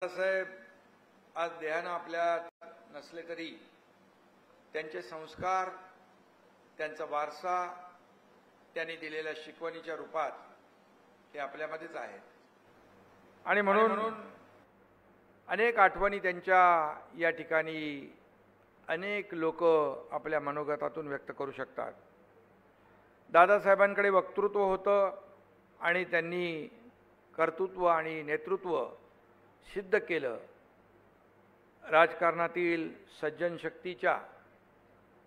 साहेब आज देहानं आपल्यात नसले तरी त्यांचे संस्कार, त्यांचा वारसा, त्यांनी दिलेल्या शिकवणीच्या रूपात हे आपल्यामध्येच आहेत आणि म्हणून अनेक आठवणी त्यांच्या या ठिकाणी अनेक लोक आपल्या मनोगतातून व्यक्त करू शकतात। दादासाहेबांकडे वक्तृत्व होतं आणि त्यांनी कर्तृत्व आणि नेतृत्व सिद्ध केलं। राजकारणातील सज्जन शक्तीच्या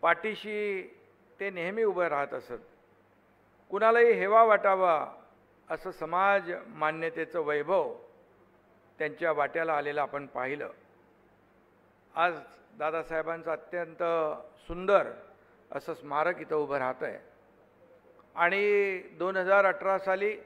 पाठीशी ते नेहमी उभे राहत असत। कुणालाही हेवा वाटावा असं समाज मान्यतेचं वैभव त्यांच्या वाट्याला आलेलं आपण पाहिलं। आज दादासाहेबांचं अत्यंत सुंदर असं स्मारक इथं उभं राहतंय आणि 2018 साली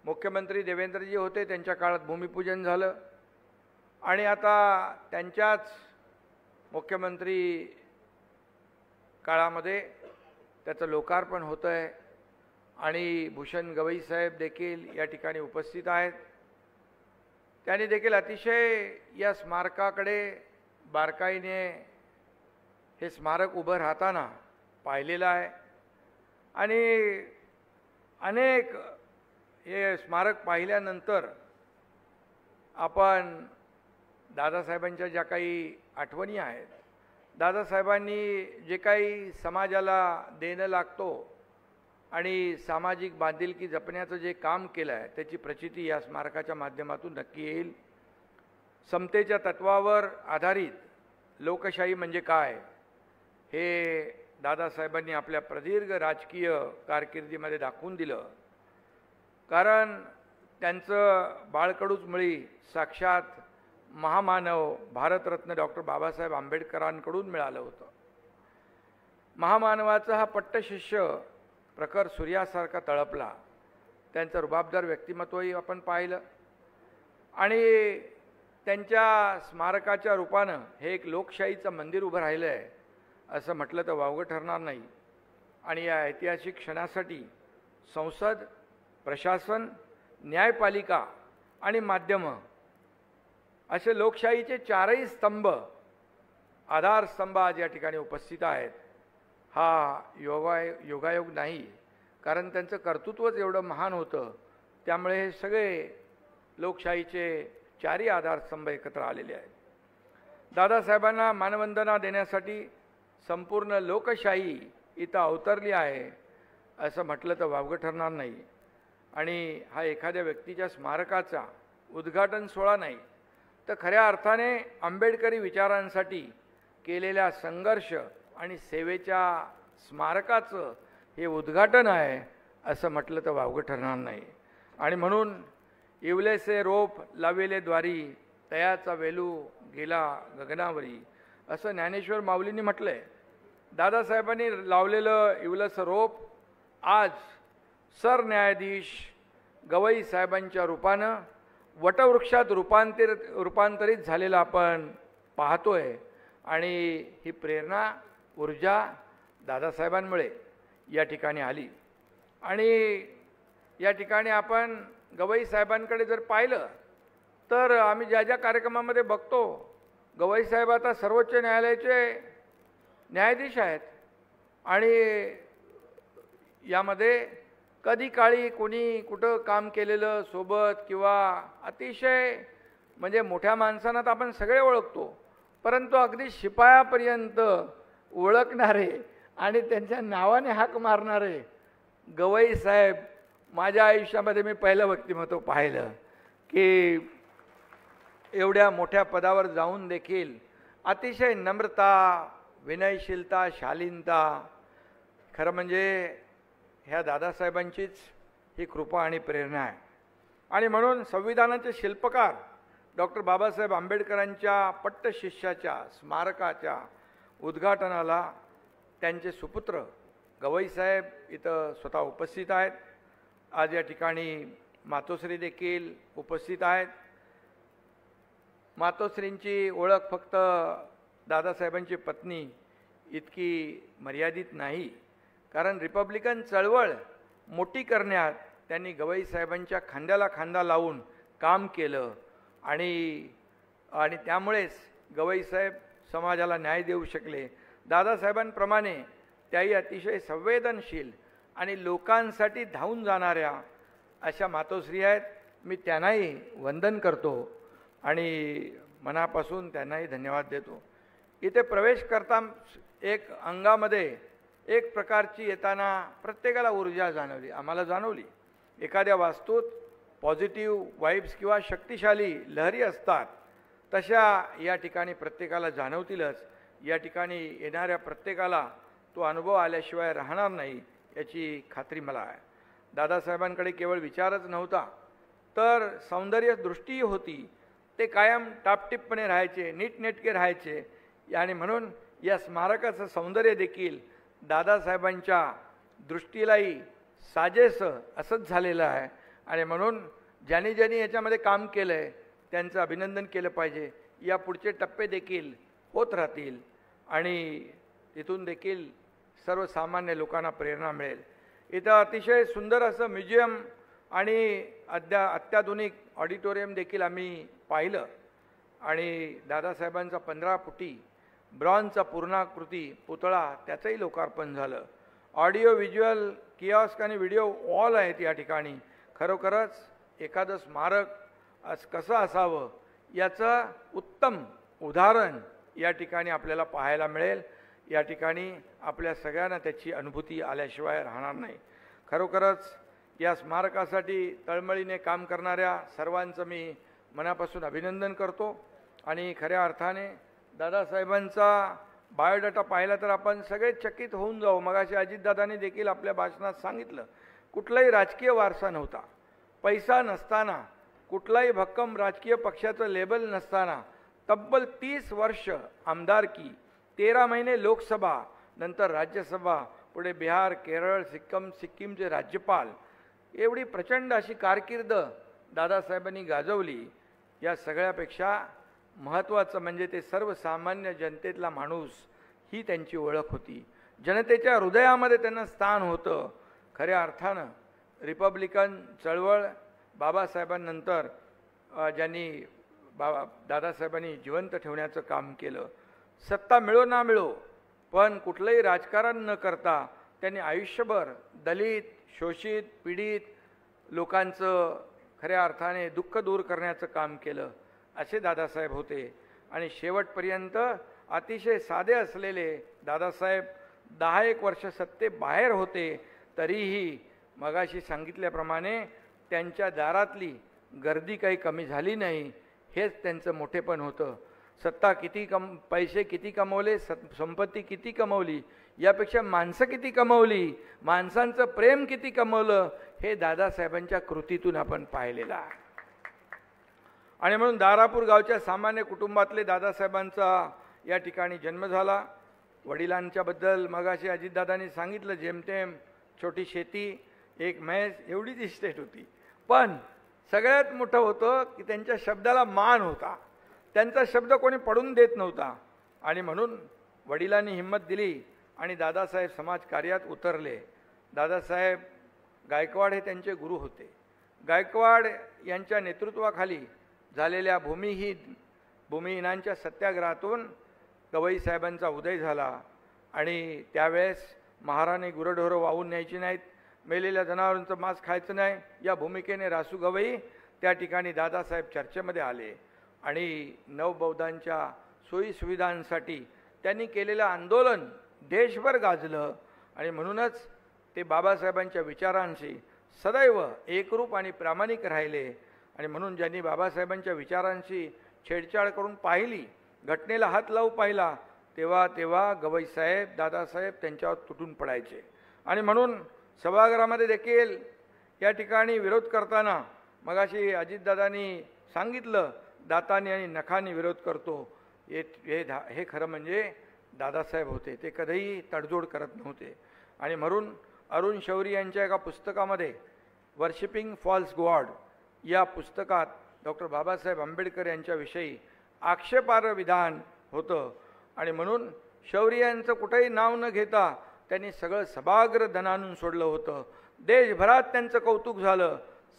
मुख्यमंत्री देवेंद्रजी होते, त्यांच्या काळात भूमिपूजन झालं आणि आता त्यांच्याच मुख्यमंत्री काळामध्ये त्याचं लोकार्पण होतं आहे आणि भूषण गवई साहेब देखील या ठिकाणी उपस्थित आहेत। त्यांनी देखील अतिशय या स्मारकाकडे बारकाईने हे स्मारक उभं राहताना पाहिलेलं आहे आणि अनेक हे स्मारक पाहिल्यानंतर आपण दादासाहेबांच्या ज्या काही आठवणी आहेत, दादासाहेबांनी जे काही समाजाला देणं लागतो आणि सामाजिक बांधिलकी जपण्याचं जे काम केलं आहे त्याची प्रचिती या स्मारकाच्या माध्यमातून नक्की येईल। समतेच्या तत्वावर आधारित लोकशाही म्हणजे काय हे दादासाहेबांनी आपल्या प्रदीर्घ राजकीय कारकिर्दीमध्ये दाखवून दिलं। कारण त्यांचं बाळकडूच मुळी साक्षात महामानव भारतरत्न डॉक्टर बाबासाहेब आंबेडकरांकडून मिळालं होतं। महामानवाचा हा पट्टशिष्य प्रखर सूर्यासारखा तळपला। त्यांचं रुबाबदार व्यक्तिमत्वही आपण पाहिलं आणि त्यांच्या स्मारकाच्या रूपानं हे एक लोकशाहीचं मंदिर उभं राहिलं आहे असं म्हटलं तर वावगं ठरणार नाही। आणि या ऐतिहासिक क्षणासाठी संसद, प्रशासन, न्यायपालिका आणि माध्यमं असे लोकशाहीचे चारही स्तंभ, आधारस्तंभ आज या ठिकाणी उपस्थित आहेत। हा योगायोग नाही, कारण त्यांचं कर्तृत्वच एवढं महान होतं, त्यामुळे हे सगळे लोकशाहीचे चारही आधारस्तंभ एकत्र आलेले आहेत। दादासाहेबांना मानवंदना देण्यासाठी संपूर्ण लोकशाही इथं अवतरली आहे असं म्हटलं तर वावगं ठरणार नाही। आणि हा एखाद्या व्यक्तीच्या स्मारकाचा उद्घाटन सोहळा नाही, तर खऱ्या अर्थाने आंबेडकरी विचारांसाठी केलेल्या संघर्ष आणि सेवेच्या स्मारकाचं हे उद्घाटन आहे असं म्हटलं तर वावगं ठरणार नाही। आणि म्हणून इवलेसे रोप लावेले द्वारी, तयाचा वेलू गेला गगनावरी असं ज्ञानेश्वर माऊलींनी म्हटलंय। दादासाहेबांनी लावलेलं इवलंसं रोप आज सरन्यायाधीश गवई साहेबांच्या रूपानं वटवृक्षात रूपांतरित झालेलं आपण पाहतोय आणि ही प्रेरणा, ऊर्जा दादासाहेबांमुळे या ठिकाणी आली। आणि या ठिकाणी आपण गवई साहेबांकडे जर पाहिलं तर आम्ही ज्या ज्या कार्यक्रमामध्ये बघतो, गवई साहेब आता सर्वोच्च न्यायालयाचे न्यायाधीश आहेत आणि यामध्ये कधी काळी कोणी कुठं काम केलेलं सोबत किंवा अतिशय म्हणजे मोठ्या माणसांना तर आपण सगळे ओळखतो, परंतु अगदी शिपायापर्यंत ओळखणारे आणि त्यांच्या नावाने हाक मारणारे गवई साहेब माझ्या आयुष्यामध्ये मी पहिलं व्यक्तिमत्व पाहिलं की एवढ्या मोठ्या पदावर जाऊन देखील अतिशय नम्रता, विनयशीलता, शालीनता, खरं म्हणजे ह्या दादासाहेबांचीच ही कृपा आणि प्रेरणा आहे। आणि म्हणून संविधानाचे शिल्पकार डॉक्टर बाबासाहेब आंबेडकरांच्या पट्टशिष्याच्या स्मारकाच्या उद्घाटनाला त्यांचे सुपुत्र गवई साहेब इथं स्वतः उपस्थित आहेत। आज या ठिकाणी मातोश्री देखील उपस्थित आहेत। मातोश्रींची ओळख फक्त दादासाहेबांची पत्नी इतकी मर्यादित नाही, कारण रिपब्लिकन चळवळ मोठी करण्यात त्यांनी गवई साहेबांच्या खांद्याला खांदा लावून काम केलं आणि त्यामुळेच गवईसाहेब समाजाला न्याय देऊ शकले. दादासाहेबांप्रमाणे त्याही अतिशय संवेदनशील आणि लोकांसाठी धावून जाणाऱ्या अशा मातोश्री आहेत. मी त्यांनाही वंदन करतो आणि मनापासून त्यांनाही धन्यवाद देतो. इथे प्रवेश करता एक अंगामध्ये एक प्रकारची येताना प्रत्येकाला ऊर्जा जाणवली, आम्हाला जाणवली. एखाद्या वास्तूत पॉझिटिव्ह वाईब्स किंवा शक्तिशाली लहरी असतात तशा या ठिकाणी प्रत्येकाला जाणवतीलच. या ठिकाणी येणाऱ्या प्रत्येकाला तो अनुभव आल्याशिवाय राहणार नाही याची खात्री मला आहे. दादासाहेबांकडे केवळ विचारच नव्हता तर सौंदर्य दृष्टीही होती. ते कायम टापटीपपणे राहायचे, नीटनेटके राहायचे आणि म्हणून या स्मारकाचं सौंदर्य देखील दादासाहेबांच्या दृष्टीलाही साजेसं असंच झालेलं आहे. आणि म्हणून ज्यांनी ज्यांनी याच्यामध्ये काम केलं आहे त्यांचं अभिनंदन केलं पाहिजे. या पुढचे टप्पे देखील होत राहतील आणि तिथून देखील सर्वसामान्य लोकांना प्रेरणा मिळेल. इथं अतिशय सुंदर असं म्युझियम आणि अत्याधुनिक ऑडिटोरियम देखील आम्ही पाहिलं आणि दादासाहेबांचा 15 फुटी ब्रॉन्झचा पूर्णाकृती पुतळा त्याचंही लोकार्पण झालं. ऑडिओ व्हिज्युअल किऑस्क आणि व्हिडिओ वॉल आहेत या ठिकाणी. खरोखरच एखादं स्मारक कसं असावं याचं उत्तम उदाहरण या ठिकाणी आपल्याला पाहायला मिळेल. या ठिकाणी आपल्या सगळ्यांना त्याची अनुभूती आल्याशिवाय राहणार नाही. खरोखरच या स्मारकासाठी तळमळीने काम करणाऱ्या सर्वांचं मी मनापासून अभिनंदन करतो. आणि खऱ्या अर्थाने दादासाहेबांचा बायोडाटा पाहिला तर आपण सगळे चकित होऊन जाऊ. मगाशी अजितदादांनी देखील आपल्या भाषणात सांगितलं, कुठलाही राजकीय वारसा नव्हता, पैसा नसताना, कुठलाही भक्कम राजकीय पक्षाचं लेबल नसताना तब्बल 30 वर्ष आमदारकी, 13 महिने लोकसभा, नंतर राज्यसभा, पुढे बिहार, केरळ, सिक्कीमचे राज्यपाल, एवढी प्रचंड अशी कारकीर्द दादासाहेबांनी गाजवली. या सगळ्यापेक्षा महत्त्वाचं म्हणजे ते सर्वसामान्य जनतेतला माणूस ही त्यांची ओळख होती. जनतेच्या हृदयामध्ये त्यांना स्थान होतं. खऱ्या अर्थानं रिपब्लिकन चळवळ बाबासाहेबांनंतर ज्यांनी दादासाहेबांनी जिवंत ठेवण्याचं काम केलं. सत्ता मिळो ना मिळो पण कुठलंही राजकारण न करता त्यांनी आयुष्यभर दलित, शोषित, पीडित लोकांचं खऱ्या अर्थाने दुःख दूर करण्याचं काम केलं. असे दादासाहेब होते. आणि शेवटपर्यंत अतिशय साधे असलेले दादासाहेब 10-1 वर्ष सत्तेबाहेर होते तरीही मगाशी सांगितल्याप्रमाणे त्यांच्या दारातली गर्दी काही कमी झाली नाही. हेच त्यांचं मोठेपण होतं. सत्ता किती पैसे किती कमवले, संपत्ती किती कमवली, यापेक्षा माणसं किती कमवली, माणसांचं प्रेम किती कमवलं, हे दादासाहेबांच्या कृतीतून आपण पाहिलेलं आहे. आणि म्हणून दारापूर गावच्या सामान्य कुटुंबातले दादासाहेबांचा या ठिकाणी जन्म झाला. वडिलांच्याबद्दल मगाशी अजितदादांनी सांगितलं, जेमतेम छोटी शेती, एक म्हैस, एवढीच इस्टेट होती. पण सगळ्यात मोठं होतं की त्यांच्या शब्दाला मान होता. त्यांचा शब्द कोणी पडून देत नव्हता. आणि म्हणून वडिलांनी हिंमत दिली आणि दादासाहेब समाजकार्यात उतरले. दादासाहेब गायकवाड हे त्यांचे गुरु होते. गायकवाड यांच्या नेतृत्वाखाली झालेल्या भूमिहीनांच्या सत्याग्रहातून गवईसाहेबांचा उदय झाला. आणि त्यावेळेस महाराणी गुरढोरं वाहून न्यायची नाहीत, मेलेल्या जनावरांचं मांस खायचं नाही, या भूमिकेने रासू गवई त्या ठिकाणी दादासाहेब चर्चेमध्ये आले. आणि नवबौद्धांच्या सोयीसुविधांसाठी त्यांनी केलेलं आंदोलन देशभर गाजलं. आणि म्हणूनच ते बाबासाहेबांच्या विचारांशी सदैव एकरूप आणि प्रामाणिक राहिले. आणि म्हणून ज्यांनी बाबासाहेबांच्या विचारांशी छेडछाड करून पाहिली, घटनेला हात लावू पाहिला, तेव्हा गवईसाहेब, दादासाहेब त्यांच्यावर तुटून पडायचे. आणि म्हणून सभागृहामध्ये देखील या ठिकाणी विरोध करताना मगाशी अजितदादांनी सांगितलं, दातांनी आणि नखांनी विरोध करतो. हे खरं म्हणजे दादासाहेब होते. ते कधीही तडजोड करत नव्हते. आणि म्हणून अरुण शौरी यांच्या एका पुस्तकामध्ये वर्शिपिंग फॉल्स गॉड या पुस्तकात डॉक्टर बाबासाहेब आंबेडकर यांच्याविषयी आक्षेपार्ह विधान होतं. आणि म्हणून शौरी यांचं कुठेही नाव न घेता त्यांनी सगळं सभागृह धन आणून सोडलं होतं. देशभरात त्यांचं कौतुक झालं.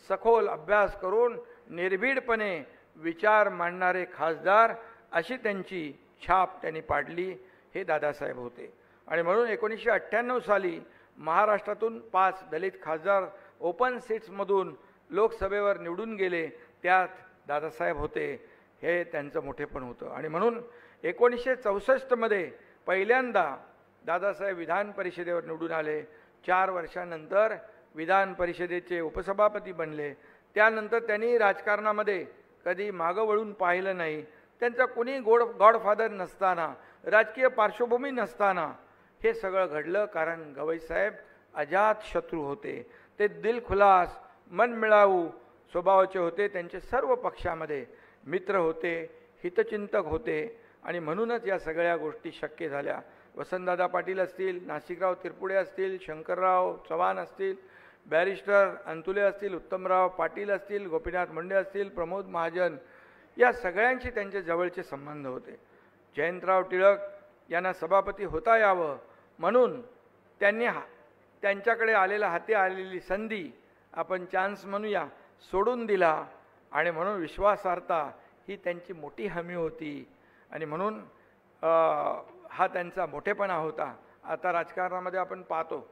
सखोल अभ्यास करून निर्भीडपणे विचार मांडणारे खासदार अशी त्यांची छाप त्यांनी पाडली, हे दादासाहेब होते. आणि म्हणून 1998 साली महाराष्ट्रातून 5 दलित खासदार ओपन सीट्समधून लोकसभेवर निवडून गेले, त्यात दादासाहेब होते. हे त्यांचं मोठेपण होतं. आणि म्हणून 1964 पहिल्यांदा दादासाहेब विधान परिषदेवर निवडून आले. 4 वर्षांनंतर विधान परिषदेचे उपसभापती बनले. त्यानंतर त्यांनी राजकारणामध्ये कधी मागं वळून पाहिलं नाही. त्यांचा कोणी गॉडफादर नसताना, राजकीय पार्श्वभूमी नसताना हे सगळं घडलं, कारण गवईसाहेब अजात शत्रू होते. ते दिलखुलास, मनमिळावू स्वभावाचे होते. त्यांचे सर्व पक्षामध्ये मित्र होते, हितचिंतक होते. आणि म्हणूनच या सगळ्या गोष्टी शक्य झाल्या. वसंतदादा पाटील असतील, नाशिकराव तिरपुडे असतील, शंकरराव चव्हाण असतील, बॅरिस्टर अंतुले असतील, उत्तमराव पाटील असतील, गोपीनाथ मुंडे असतील, प्रमोद महाजन, या सगळ्यांशी त्यांचे जवळचे संबंध होते. जयंतराव टिळक यांना सभापती होता यावं म्हणून त्यांनी त्यांच्याकडे हाती आलेली संधी, आपण चान्स म्हणूया, सोडून दिला. आणि म्हणून विश्वासार्हता ही त्यांची मोठी हमी होती. आणि म्हणून हा त्यांचा मोठेपणा होता. आता राजकारणामध्ये आपण पाहतो,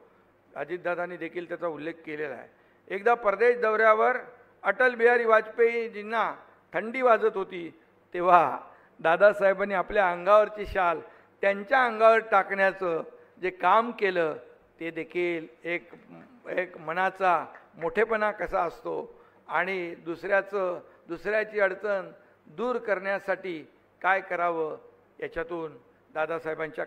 अजितदादांनी देखील त्याचा उल्लेख केलेला आहे. एकदा परदेश दौऱ्यावर अटल बिहारी वाजपेयीजींना थंडी वाजत होती, तेव्हा दादासाहेबांनी आपल्या अंगावरची शाल त्यांच्या अंगावर टाकण्याचं जे काम केलं, ते देखील एक मनाचा मोठेपणा कसा असतो. आणि दुसऱ्याची अडचण दूर करण्यासाठी काय करावं, याच्यातून दादासाहेबांच्या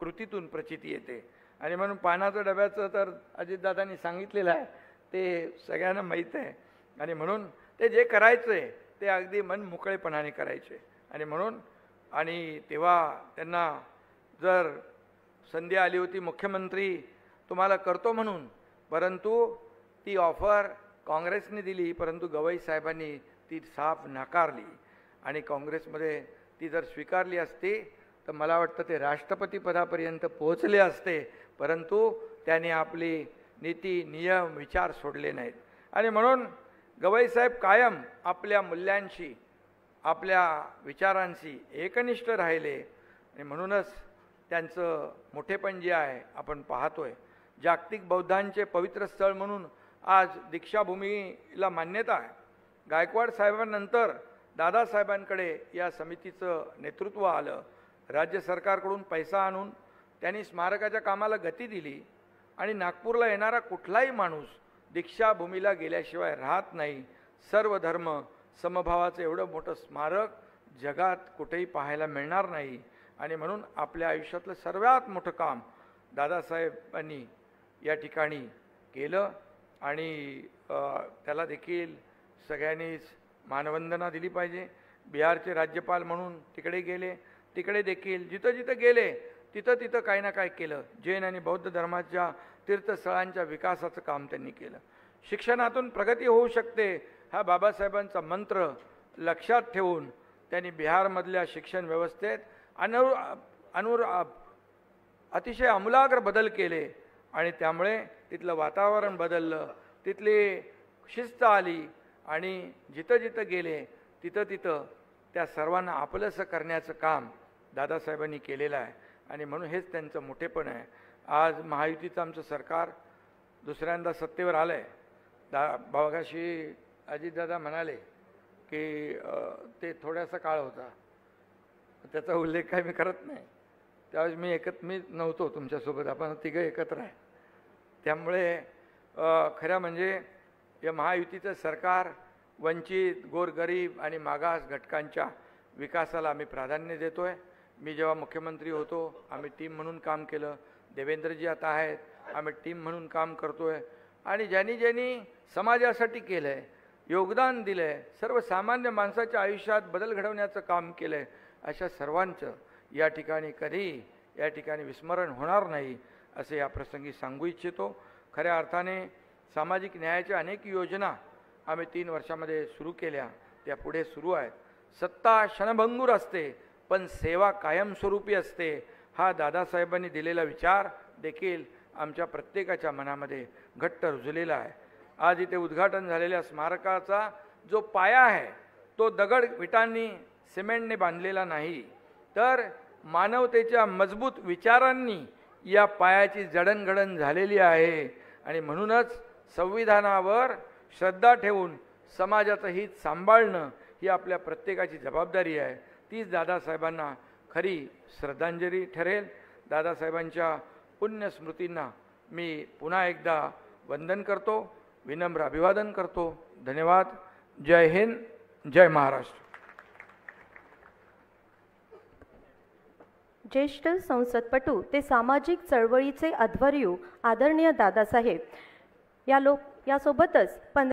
कृतीतून प्रचिती येते. आणि म्हणून पानाचं डब्याचं तर अजितदादांनी सांगितलेलं आहे, ते सगळ्यांना माहीत आहे. आणि म्हणून ते जे करायचं आहे ते अगदी मन मोकळेपणाने करायचे. आणि म्हणून तेव्हा त्यांना जर संधी आली होती मुख्यमंत्री तुम्हाला करतो म्हणून, परंतु ती ऑफर काँग्रेसने दिली, परंतु गवई साहेबांनी ती साफ नाकारली. आणि काँग्रेसमध्ये ती जर स्वीकारली असती तर मला वाटतं ते राष्ट्रपतीपदापर्यंत पोहोचले असते, परंतु त्यांनी आपली नीती, नियम, विचार सोडले नाहीत. आणि म्हणून गवईसाहेब कायम आपल्या मूल्यांशी, आपल्या विचारांशी एकनिष्ठ राहिले. आणि म्हणूनच त्यांचं मोठेपण जे आहे आपण पाहतोय. जागतिक बौद्धांचे पवित्र स्थळ म्हणून आज दीक्षाभूमीला मान्यता आहे. गायकवाड साहेबांनंतर दादासाहेबांकडे या समितीचं नेतृत्व आलं. राज्य सरकारकडून पैसा आणून त्यांनी स्मारकाच्या कामाला गती दिली. आणि नागपूरला येणारा कुठलाही माणूस दीक्षाभूमीला गेल्याशिवाय राहत नाही. सर्व धर्म समभावाचं एवढं मोठं स्मारक जगात कुठेही पाहायला मिळणार नाही. आणि म्हणून आपल्या आयुष्यातलं सर्वात मोठं काम दादासाहेबांनी या ठिकाणी केलं. आणि त्याला देखील सगळ्यांनीच मानवंदना दिली पाहिजे. बिहारचे राज्यपाल म्हणून तिकडे गेले, तिकडे देखील जिथं जिथं गेले तिथं काही ना काही केलं. जैन आणि बौद्ध धर्माच्या तीर्थस्थळांच्या विकासाचं काम त्यांनी केलं. शिक्षणातून प्रगती होऊ शकते हा बाबासाहेबांचा मंत्र लक्षात ठेवून त्यांनी बिहारमधल्या शिक्षण व्यवस्थेत अतिशय आमूलाग्र बदल केले. आणि त्यामुळे तिथलं वातावरण बदललं, तिथली शिस्त आली. आणि जिथं जिथं गेले तिथं त्या सर्वांना आपलंसं करण्याचं काम दादासाहेबांनी केलेलं आहे. आणि म्हणून हेच त्यांचं मोठेपण आहे. आज महायुतीचं आमचं सरकार दुसऱ्यांदा सत्तेवर आलं आहे. बघाशी अजितदादा म्हणाले की ते थोडासा काळ होता, त्याचा उल्लेख काही मी करत नाही. त्यावेळेस मी नव्हतो तुमच्यासोबत, आपण तिघं एकत्र आहे. त्यामुळे खरं म्हणजे या महायुतीचं सरकार वंचित, गोरगरीब आणि मागास घटकांच्या विकासाला आम्ही प्राधान्य देतो आहे. मी जेव्हा मुख्यमंत्री होतो आम्ही टीम म्हणून काम केलं. देवेंद्रजी आता आहेत, आम्ही टीम म्हणून काम करतो आहे. आणि ज्यांनी समाजासाठी केलं आहे, योगदान दिलं आहे, सर्वसामान्य माणसाच्या आयुष्यात बदल घडवण्याचं काम केलं आहे, अशा सर्वांचं या ठिकाणी विस्मरण होणार नाही असे या प्रसंगी सांगू इच्छितो. खऱ्या अर्थाने सामाजिक न्यायाच्या अनेक योजना आम्ही 3 वर्षामध्ये सुरू केल्या, त्या पुढे सुरू आहेत. सत्ता क्षणभंगूर असते पण सेवा कायमस्वरूपी असते, हा दादासाहेबांनी दिलेला विचार देखील आमच्या प्रत्येकाच्या मनामध्ये घट्ट रुजलेला आहे. आज इथे उद्घाटन झालेल्या स्मारकाचा जो पाया आहे तो दगड विटांनी सिमेंटने बांधलेला नाही, तर मानवतेच्या मजबूत विचारांनी या पायाची जडणघडण झालेली आहे. आणि म्हणूनच संविधानावर श्रद्धा ठेवून समाजाचं हित सांभाळणं ही आपल्या प्रत्येकाची जबाबदारी आहे. तीच दादासाहेबांना खरी श्रद्धांजली ठरेल. दादासाहेबांच्या पुण्यस्मृतींना मी पुन्हा एकदा वंदन करतो, विनम्र अभिवादन करतो. धन्यवाद. जय हिंद, जय महाराष्ट्र. ज्येष्ठ संसदपटू ते सामाजिक चळवळीचे अध्वर्यू आदरणीय दादासाहेब यासोबतच